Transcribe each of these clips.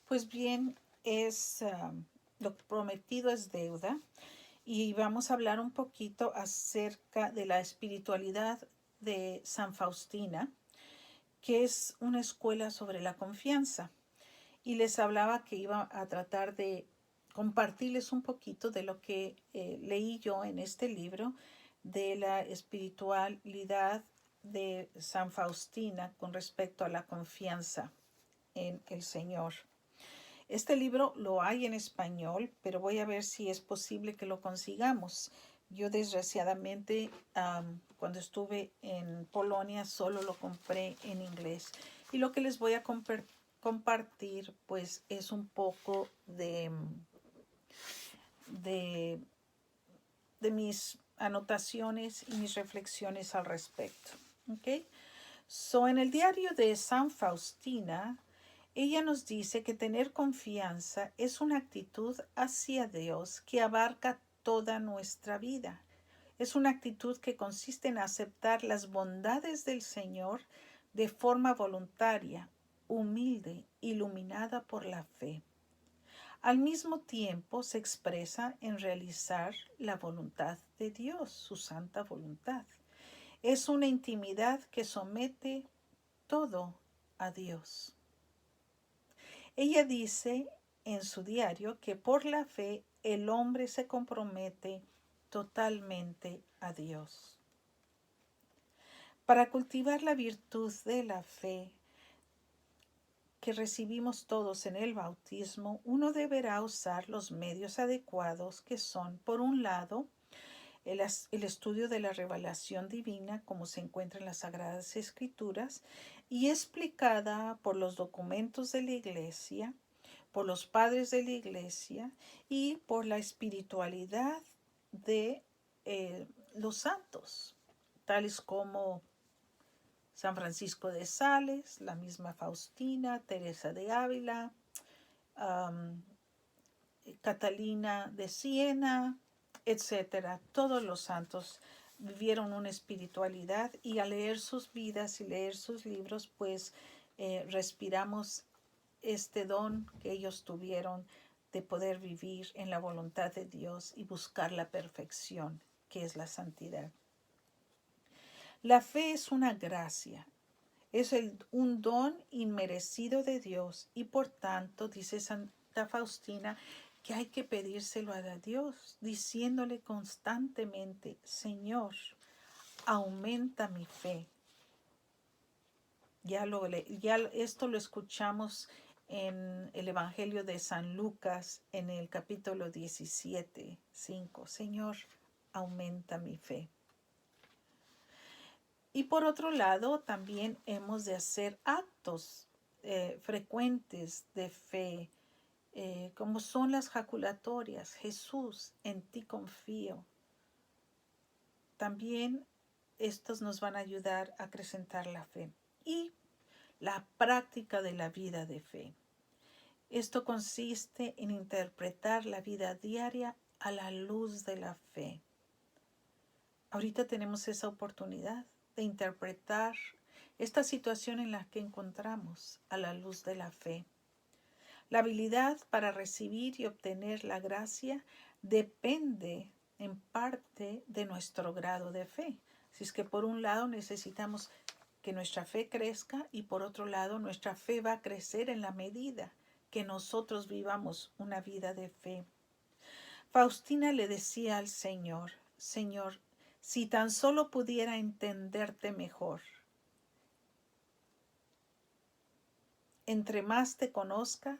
Pues bien, lo prometido es deuda y vamos a hablar un poquito acerca de la espiritualidad de San Faustina, que es una escuela sobre la confianza. Y les hablaba que iba a tratar de compartirles un poquito de lo que leí yo en este libro de la espiritualidad de San Faustina con respecto a la confianza en el Señor. Este libro lo hay en español, pero voy a ver si es posible que lo consigamos. Yo desgraciadamente cuando estuve en Polonia solo lo compré en inglés. Y lo que les voy a compartir pues es un poco de, de mis anotaciones y mis reflexiones al respecto. ¿Okay? En el diario de San Faustina, ella nos dice que tener confianza es una actitud hacia Dios que abarca toda nuestra vida. Es una actitud que consiste en aceptar las bondades del Señor de forma voluntaria, humilde, iluminada por la fe. Al mismo tiempo se expresa en realizar la voluntad de Dios, su santa voluntad. Es una intimidad que somete todo a Dios. Ella dice en su diario que por la fe el hombre se compromete totalmente a Dios. Para cultivar la virtud de la fe que recibimos todos en el bautismo, uno deberá usar los medios adecuados que son, por un lado, el estudio de la revelación divina como se encuentra en las Sagradas Escrituras y explicada por los documentos de la Iglesia, por los padres de la Iglesia y por la espiritualidad de los santos, tales como San Francisco de Sales, la misma Faustina, Teresa de Ávila, um, Catalina de Siena, etcétera. Todos los santos vivieron una espiritualidad y al leer sus vidas y leer sus libros, pues respiramos este don que ellos tuvieron de poder vivir en la voluntad de Dios y buscar la perfección, que es la santidad. La fe es una gracia, es un don inmerecido de Dios y por tanto, dice Santa Faustina, que hay que pedírselo a Dios, diciéndole constantemente, Señor, aumenta mi fe. Ya esto lo escuchamos en el Evangelio de San Lucas, en el capítulo 17, 5. Señor, aumenta mi fe. Y por otro lado, también hemos de hacer actos frecuentes de fe, como son las jaculatorias. Jesús, en ti confío. También estos nos van a ayudar a acrecentar la fe. Y la práctica de la vida de fe. Esto consiste en interpretar la vida diaria a la luz de la fe. Ahorita tenemos esa oportunidad de interpretar esta situación en la que encontramos a la luz de la fe. La habilidad para recibir y obtener la gracia depende en parte de nuestro grado de fe. Así es que por un lado necesitamos que nuestra fe crezca y por otro lado nuestra fe va a crecer en la medida que nosotros vivamos una vida de fe. Faustina le decía al Señor, Señor, si tan solo pudiera entenderte mejor. Entre más te conozca,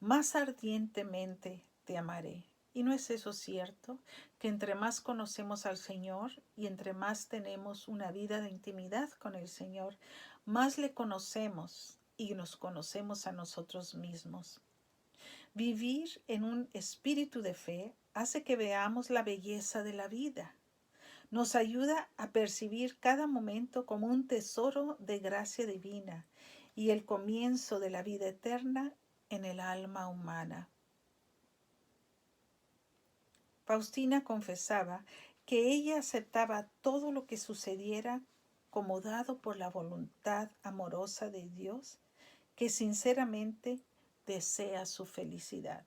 más ardientemente te amaré. ¿Y no es eso cierto? Que entre más conocemos al Señor y entre más tenemos una vida de intimidad con el Señor, más le conocemos y nos conocemos a nosotros mismos. Vivir en un espíritu de fe hace que veamos la belleza de la vida. Nos ayuda a percibir cada momento como un tesoro de gracia divina y el comienzo de la vida eterna en el alma humana. Faustina confesaba que ella aceptaba todo lo que sucediera como dado por la voluntad amorosa de Dios, que sinceramente desea su felicidad.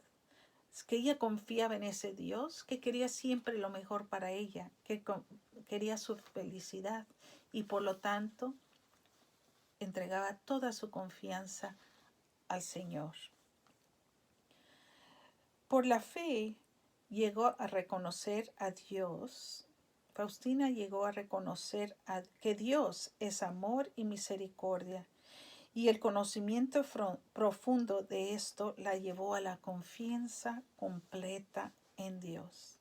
Es que ella confiaba en ese Dios que quería siempre lo mejor para ella, que quería su felicidad y por lo tanto entregaba toda su confianza al Señor. Por la fe llegó a reconocer a Dios. Faustina llegó a reconocer que Dios es amor y misericordia, y el conocimiento profundo de esto la llevó a la confianza completa en Dios.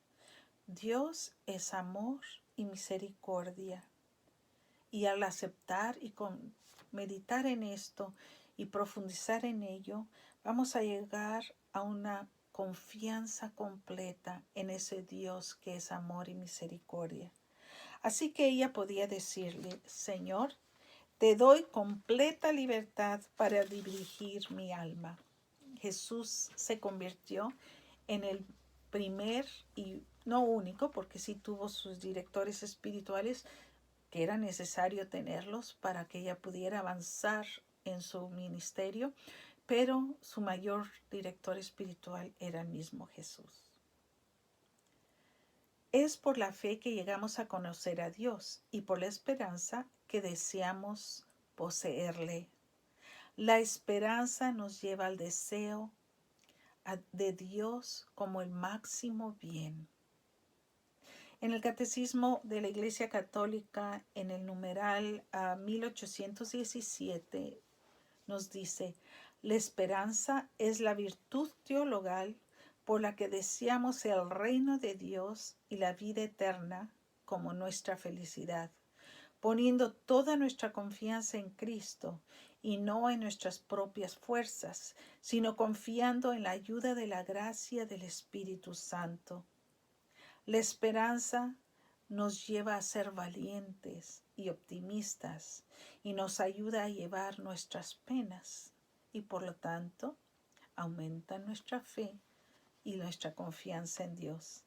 Dios es amor y misericordia, y al aceptar y meditar en esto y profundizar en ello, vamos a llegar a una confianza completa en ese Dios que es amor y misericordia. Así que ella podía decirle: Señor, te doy completa libertad para dirigir mi alma. Jesús se convirtió en el primer y no único, porque sí tuvo sus directores espirituales, que era necesario tenerlos para que ella pudiera avanzar en su ministerio, pero su mayor director espiritual era el mismo Jesús. Es por la fe que llegamos a conocer a Dios y por la esperanza que deseamos poseerle. La esperanza nos lleva al deseo de Dios como el máximo bien. En el Catecismo de la Iglesia Católica, en el numeral 1817, nos dice: la esperanza es la virtud teologal por la que deseamos el reino de Dios y la vida eterna como nuestra felicidad, poniendo toda nuestra confianza en Cristo y no en nuestras propias fuerzas, sino confiando en la ayuda de la gracia del Espíritu Santo. La esperanza nos lleva a ser valientes y optimistas y nos ayuda a llevar nuestras penas y por lo tanto aumenta nuestra fe y nuestra confianza en Dios.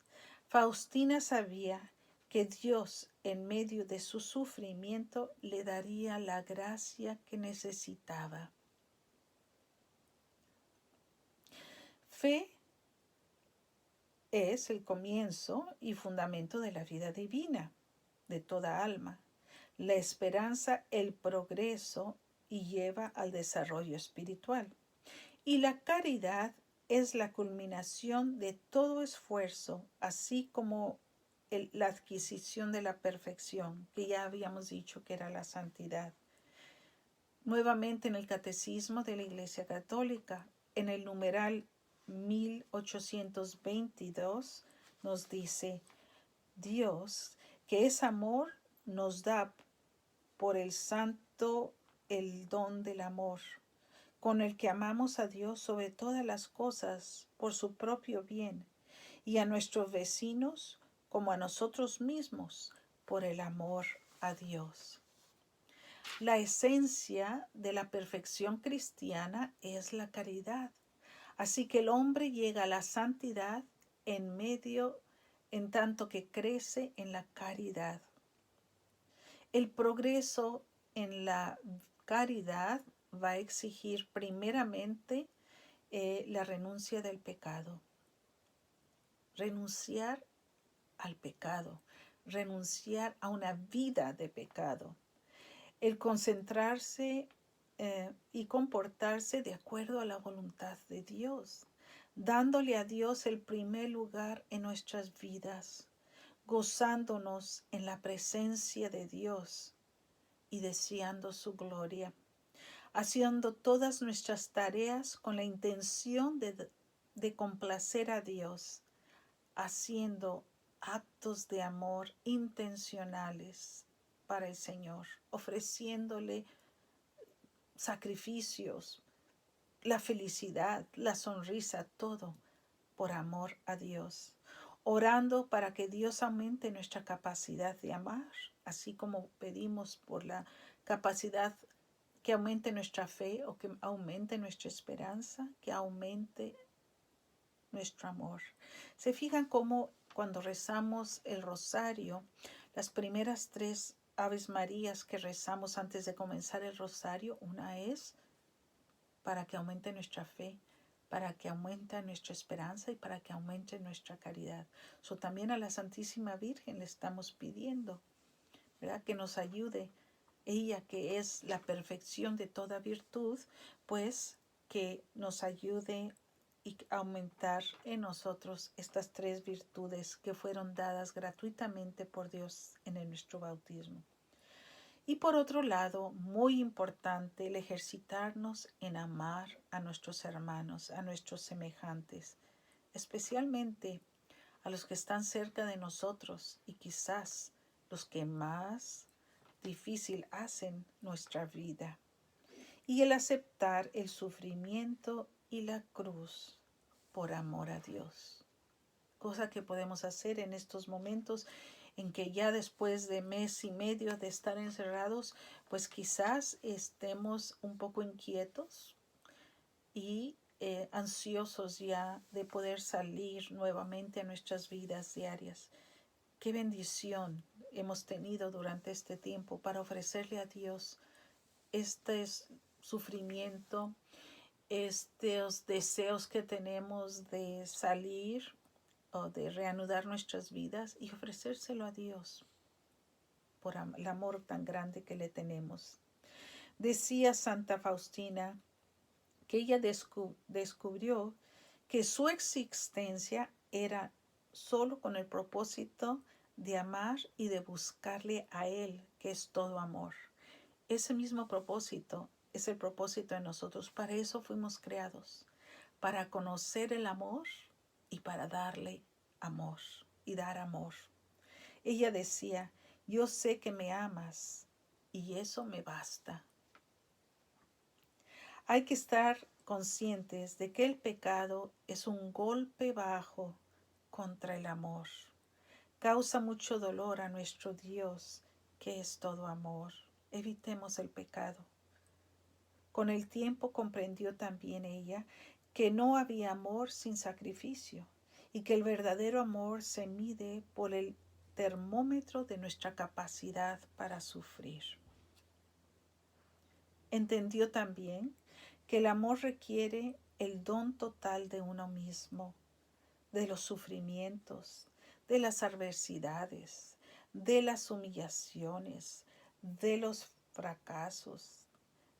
Faustina sabía que Dios en medio de su sufrimiento le daría la gracia que necesitaba. Fe es el comienzo y fundamento de la vida divina de toda alma. La esperanza, el progreso y lleva al desarrollo espiritual. Y la caridad es la culminación de todo esfuerzo, así como la adquisición de la perfección, que ya habíamos dicho que era la santidad. Nuevamente en el Catecismo de la Iglesia Católica, en el numeral 1822, nos dice: Dios, que es amor, nos da por el santo el don del amor, con el que amamos a Dios sobre todas las cosas por su propio bien, y a nuestros vecinos como a nosotros mismos por el amor a Dios. La esencia de la perfección cristiana es la caridad. Así que el hombre llega a la santidad en tanto que crece en la caridad. El progreso en la caridad va a exigir primeramente la renuncia del pecado. Renunciar al pecado, renunciar a una vida de pecado. El concentrarse y comportarse de acuerdo a la voluntad de Dios, dándole a Dios el primer lugar en nuestras vidas, gozándonos en la presencia de Dios y deseando su gloria, haciendo todas nuestras tareas con la intención de complacer a Dios, haciendo actos de amor intencionales para el Señor, ofreciéndole sacrificios, la felicidad, la sonrisa, todo por amor a Dios, orando para que Dios aumente nuestra capacidad de amar, así como pedimos por la capacidad que aumente nuestra fe o que aumente nuestra esperanza, que aumente nuestro amor. ¿Se fijan cómo cuando rezamos el rosario, las primeras 3 Aves Marías que rezamos antes de comenzar el rosario, una es para que aumente nuestra fe, para que aumente nuestra esperanza y para que aumente nuestra caridad. También a la Santísima Virgen le estamos pidiendo, ¿verdad?, que nos ayude. Ella, que es la perfección de toda virtud, pues que nos ayude y aumentar en nosotros estas 3 virtudes que fueron dadas gratuitamente por Dios en nuestro bautismo. Y por otro lado, muy importante, el ejercitarnos en amar a nuestros hermanos, a nuestros semejantes, especialmente a los que están cerca de nosotros y quizás los que más difícil hacen nuestra vida. Y el aceptar el sufrimiento y la cruz por amor a Dios. Cosa que podemos hacer en estos momentos en que ya después de mes y medio de estar encerrados, pues quizás estemos un poco inquietos y ansiosos ya de poder salir nuevamente a nuestras vidas diarias. Qué bendición hemos tenido durante este tiempo para ofrecerle a Dios este sufrimiento, estos deseos que tenemos de salir o de reanudar nuestras vidas y ofrecérselo a Dios por el amor tan grande que le tenemos. Decía Santa Faustina que ella descubrió que su existencia era solo con el propósito de amar y de buscarle a Él, que es todo amor. Ese mismo propósito es el propósito de nosotros. Para eso fuimos creados, para conocer el amor y para darle amor y dar amor. Ella decía, yo sé que me amas y eso me basta. Hay que estar conscientes de que el pecado es un golpe bajo contra el amor. Causa mucho dolor a nuestro Dios, que es todo amor. Evitemos el pecado. Con el tiempo comprendió también ella que no había amor sin sacrificio y que el verdadero amor se mide por el termómetro de nuestra capacidad para sufrir. Entendió también que el amor requiere el don total de uno mismo, de los sufrimientos, de las adversidades, de las humillaciones, de los fracasos,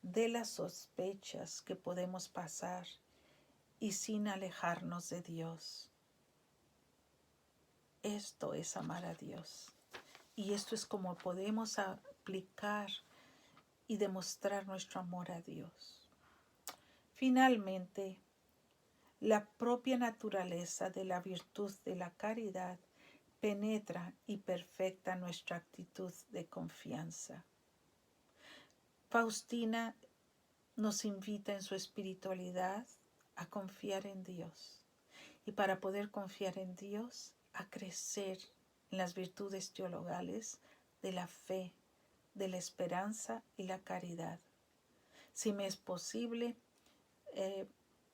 de las sospechas que podemos pasar y sin alejarnos de Dios. Esto es amar a Dios. Y esto es como podemos aplicar y demostrar nuestro amor a Dios. Finalmente, la propia naturaleza de la virtud de la caridad penetra y perfecta nuestra actitud de confianza. Faustina nos invita en su espiritualidad a confiar en Dios y para poder confiar en Dios a crecer en las virtudes teologales de la fe, de la esperanza y la caridad. Si me es posible,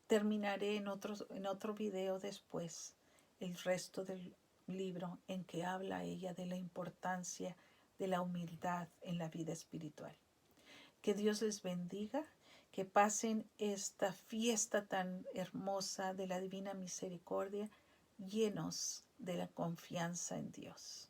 terminaré en otro video después el resto del libro en que habla ella de la importancia de la humildad en la vida espiritual. Que Dios les bendiga, que pasen esta fiesta tan hermosa de la Divina Misericordia llenos de la confianza en Dios.